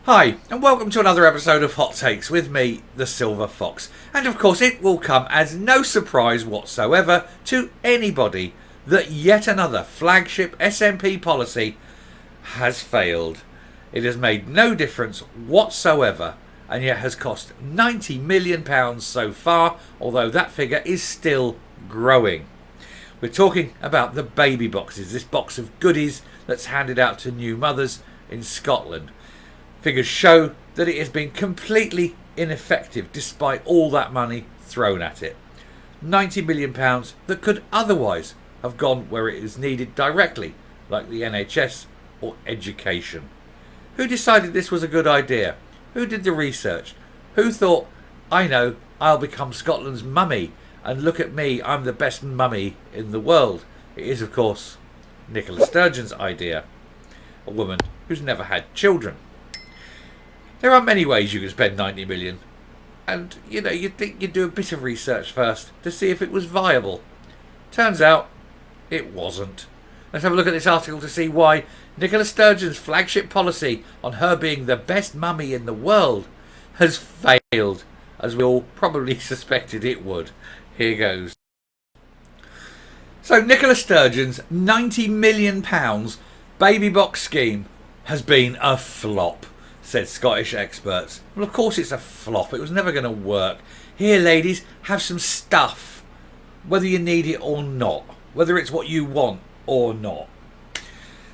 Hi, and welcome to another episode of Hot Takes with me, the Silver Fox. And of course, it will come as no surprise whatsoever to anybody that yet another flagship SNP policy has failed. It has made no difference whatsoever, and yet has cost £90 million so far, although that figure is still growing. We're talking about the baby boxes, this box of goodies that's handed out to new mothers in Scotland. Figures show that it has been completely ineffective despite all that money thrown at it. £90 million that could otherwise have gone where it is needed directly, like the NHS or education. Who decided this was a good idea? Who did the research? Who thought, I know, I'll become Scotland's mummy, and look at me, I'm the best mummy in the world? It is, of course, Nicola Sturgeon's idea, a woman who's never had children. There are many ways you can spend 90 million, and you'd think you'd do a bit of research first to see if it was viable. Turns out it wasn't. Let's have a look at this article to see why Nicola Sturgeon's flagship policy on her being the best mummy in the world has failed, as we all probably suspected it would. Here goes. So Nicola Sturgeon's £90 million baby box scheme has been a flop, said Scottish experts. Well, of course it's a flop. It was never going to work. Here, ladies, have some stuff, whether you need it or not, whether it's what you want or not.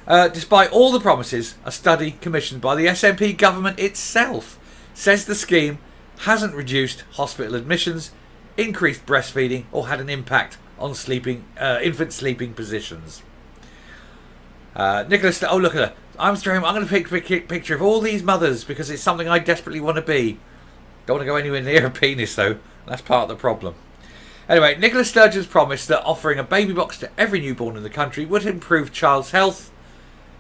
Despite all the promises, a study commissioned by the SNP government itself says the scheme hasn't reduced hospital admissions, increased breastfeeding, or had an impact on infant sleeping positions. Nicola, oh look at her. I'm going to pick a picture of all these mothers because it's something I desperately want to be. Don't want to go anywhere near a penis though. That's part of the problem. Anyway, Nicola Sturgeon's promise that offering a baby box to every newborn in the country would improve child's health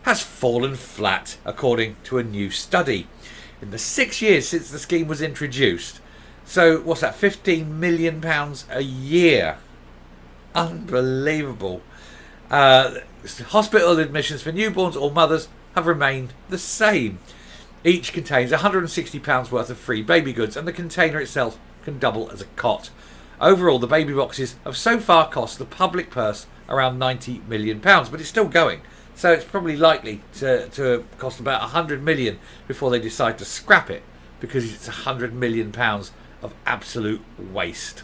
has fallen flat, according to a new study. In the 6 years since the scheme was introduced, so what's that, £15 million a year? Unbelievable. Hospital admissions for newborns or mothers have remained the same. Each contains £160 worth of free baby goods, and the container itself can double as a cot. Overall, the baby boxes have so far cost the public purse around £90 million, but it's still going. So it's probably likely to cost about £100 million before they decide to scrap it, because it's £100 million of absolute waste.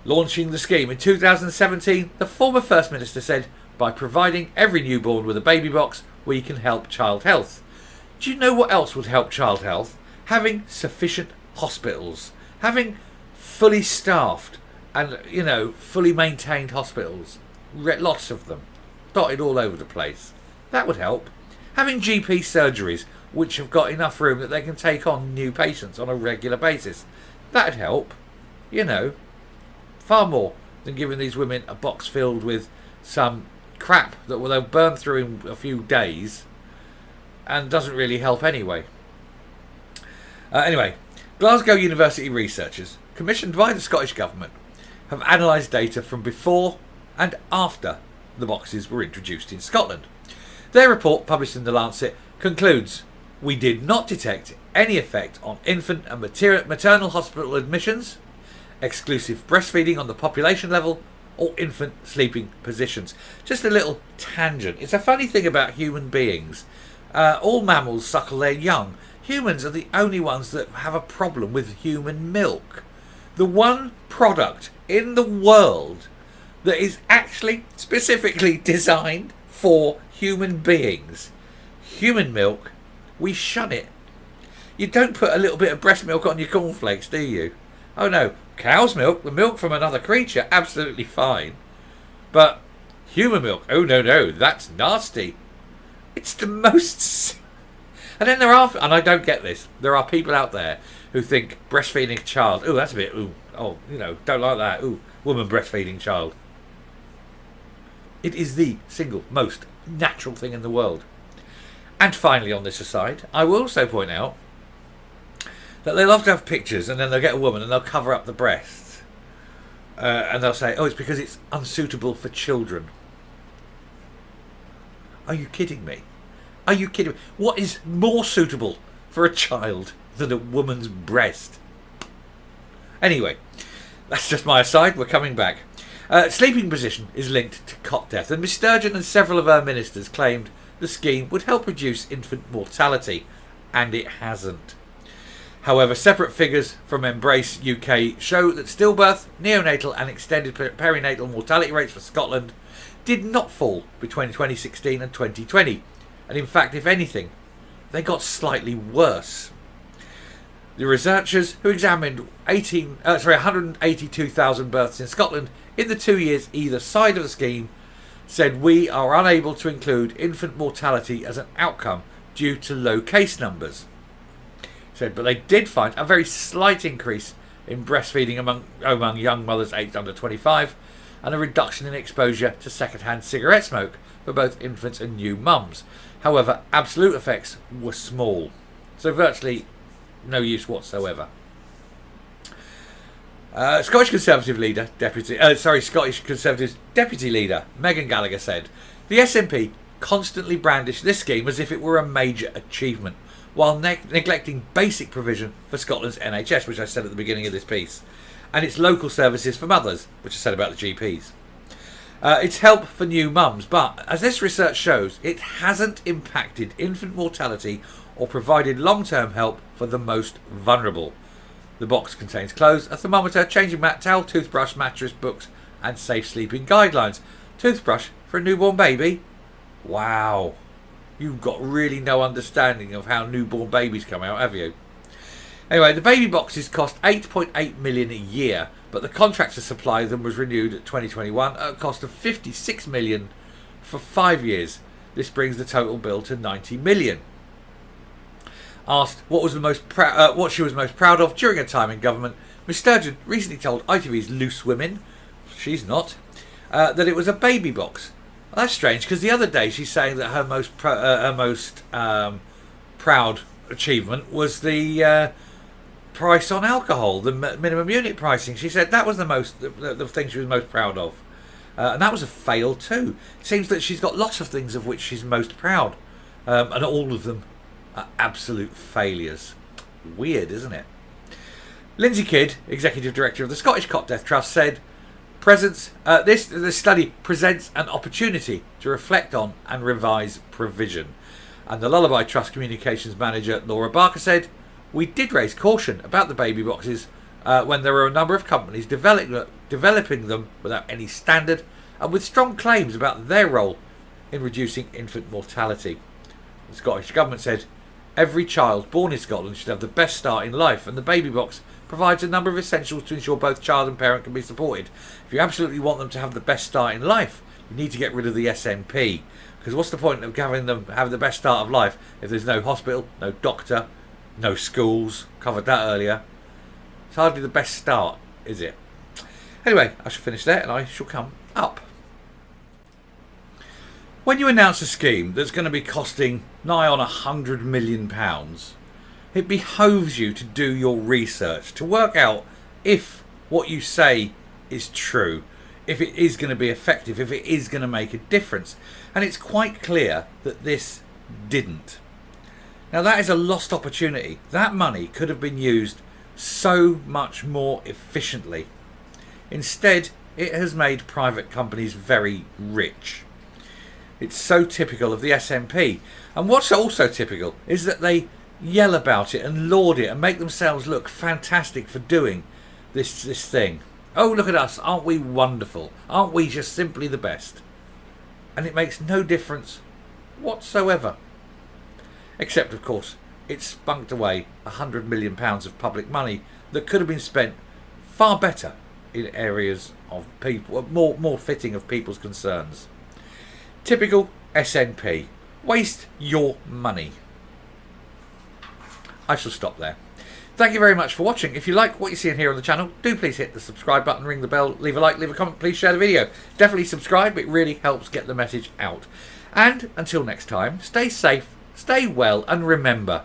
Launching the scheme in 2017, the former First Minister said, by providing every newborn with a baby box, we can help child health. Do you know what else would help child health? Having sufficient hospitals. Having fully staffed and, fully maintained hospitals. Lots of them. Dotted all over the place. That would help. Having GP surgeries, which have got enough room that they can take on new patients on a regular basis. That'd help. Far more than giving these women a box filled with some crap that they'll burn through in a few days and doesn't really help anyway. Anyway, Glasgow University researchers, commissioned by the Scottish Government, have analysed data from before and after the boxes were introduced in Scotland. Their report, published in The Lancet, concludes, we did not detect any effect on infant and maternal hospital admissions, exclusive breastfeeding on the population level, or infant sleeping positions. Just a little tangent. It's a funny thing about human beings. All mammals suckle their young. Humans are the only ones that have a problem with human milk. The one product in the world that is actually specifically designed for human beings. Human milk, we shun it. You don't put a little bit of breast milk on your cornflakes, do you? Oh no, cow's milk, the milk from another creature, absolutely fine. But human milk, oh no, that's nasty. It's the most... And then there are, and I don't get this, there are people out there who think breastfeeding a child, ooh, that's a bit, don't like that, ooh, woman breastfeeding child. It is the single most natural thing in the world. And finally, on this aside, I will also point out that they love to have pictures and then they'll get a woman and they'll cover up the breasts. And they'll say, it's because it's unsuitable for children. Are you kidding me? Are you kidding me? What is more suitable for a child than a woman's breast. Anyway, that's just my aside. We're coming back. Sleeping position is linked to cot death, and Miss Sturgeon and several of her ministers claimed the scheme would help reduce infant mortality, and it hasn't. However, separate figures from Embrace UK show that stillbirth, neonatal and extended perinatal mortality rates for Scotland did not fall between 2016 and 2020, and in fact, if anything, they got slightly worse. The researchers who examined 182,000 births in Scotland in the 2 years either side of the scheme said we are unable to include infant mortality as an outcome due to low case numbers. Said, but they did find a very slight increase in breastfeeding among young mothers aged under 25 and a reduction in exposure to second-hand cigarette smoke for both infants and new mums. However, absolute effects were small, so virtually no use whatsoever. Scottish Conservative Deputy Leader Megan Gallagher said, the SNP constantly brandished this scheme as if it were a major achievement, while neglecting basic provision for Scotland's NHS, which I said at the beginning of this piece, and its local services for mothers, which I said about the GPs. It's help for new mums, but as this research shows, it hasn't impacted infant mortality or provided long-term help for the most vulnerable. The box contains clothes, a thermometer, changing mat, towel, toothbrush, mattress, books, and safe sleeping guidelines. Toothbrush for a newborn baby? Wow. You've got really no understanding of how newborn babies come out, have you? Anyway, the baby boxes cost $8.8 million a year, but the contract to supply them was renewed at 2021 at a cost of $56 million for 5 years. This brings the total bill to $90 million. Asked what she was most proud of during her time in government, Miss Sturgeon recently told ITV's Loose Women, she's not, that it was a baby box. Well, that's strange, because the other day she's saying that her most proud achievement was the price on alcohol, the minimum unit pricing. She said that was the thing she was most proud of, and that was a fail too. It seems that she's got lots of things of which she's most proud, and all of them are absolute failures. Weird, isn't it? Lindsay Kidd, Executive Director of the Scottish Cot Death Trust, said, this study presents an opportunity to reflect on and revise provision. And the Lullaby Trust Communications Manager, Laura Barker, said, we did raise caution about the baby boxes when there were a number of companies developing them without any standard and with strong claims about their role in reducing infant mortality. The Scottish Government said, every child born in Scotland should have the best start in life, and the baby box provides a number of essentials to ensure both child and parent can be supported. If you absolutely want them to have the best start in life, you need to get rid of the SNP. Because what's the point of having them have the best start of life if there's no hospital, no doctor, no schools? Covered that earlier. It's hardly the best start, is it? Anyway, I shall finish there and I shall come up. When you announce a scheme that's going to be costing nigh on £100 million, it behoves you to do your research, to work out if what you say is true, if it is going to be effective, if it is going to make a difference. And it's quite clear that this didn't. Now that is a lost opportunity. That money could have been used so much more efficiently. Instead, it has made private companies very rich. It's so typical of the SNP. And what's also typical is that they yell about it and laud it and make themselves look fantastic for doing this thing. Oh, look at us. Aren't we wonderful? Aren't we just simply the best? And it makes no difference whatsoever. Except, of course, it spunked away £100 million of public money that could have been spent far better in areas of people, more fitting of people's concerns. Typical SNP. Waste your money. I shall stop there. Thank you very much for watching. If you like what you see here on the channel, do please hit the subscribe button, ring the bell, leave a like, leave a comment, please share the video. Definitely subscribe, it really helps get the message out. And until next time, stay safe, stay well, and remember,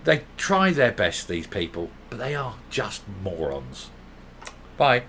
they try their best, these people, but they are just morons. Bye.